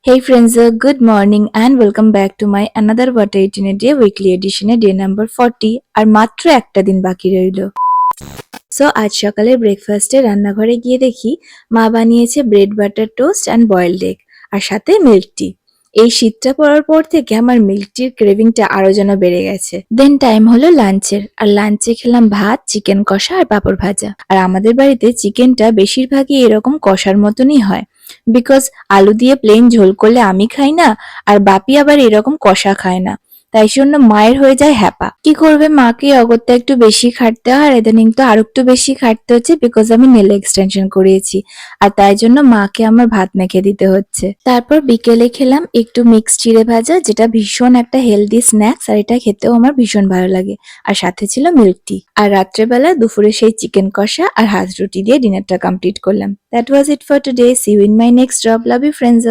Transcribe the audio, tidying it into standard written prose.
Hey friends, good morning and welcome back to my another What I Ate in a Day weekly edition day number 40 আর মাত্র একটা দিন বাকি রইল। So আজ সকালে ব্রেকফাস্টে রান্নাঘরে গিয়ে দেখি মা বানিয়েছে bread butter toast and boiled egg আর সাথে মিল্ক টি। এই শীতটা পড়ার পর থেকে আমার মিল্ক টির ক্রেভিংটা আরো যেন বেড়ে গেছে। দেন টাইম হলো লাঞ্চের, আর লাঞ্চে খেলাম ভাত, চিকেন কষা আর পাঁপড় ভাজা। আর আমাদের বাড়িতে চিকেনটা বেশিরভাগই এরকম কষার মতনই হয়, বিকজ আলু দিয়ে প্লেন ঝোল করলে আমি খাই না, আর বাপি আবার এরকম কষা খায় না। তাই জন্য মায়ের হয়ে যায় হ্যাপা। কি করবে, মাকে অগত্যা একটু বেশি খাটতে হয়, আর ইদানিং তো আরো একটু বেশি খাটতে হচ্ছে বিকজ আমি নেল এক্সটেনশন করিয়েছি, আর তাই জন্য মাকে আমার ভাত মেখে দিতে হচ্ছে। তারপর বিকেলে খেলাম একটু মিক্স চিড়ে ভাজা, যেটা ভীষণ একটা হেলদি স্ন্যাক্স, আর এটা খেতেও আমার ভীষণ ভালো লাগে। আর সাথে ছিল মিল্ক টি। আর রাত্রেবেলা দুপুরে সেই চিকেন কষা আর হাঁস রুটি দিয়ে ডিনারটা কমপ্লিট করলাম। That was it for today. See you in my next job. Love you friends.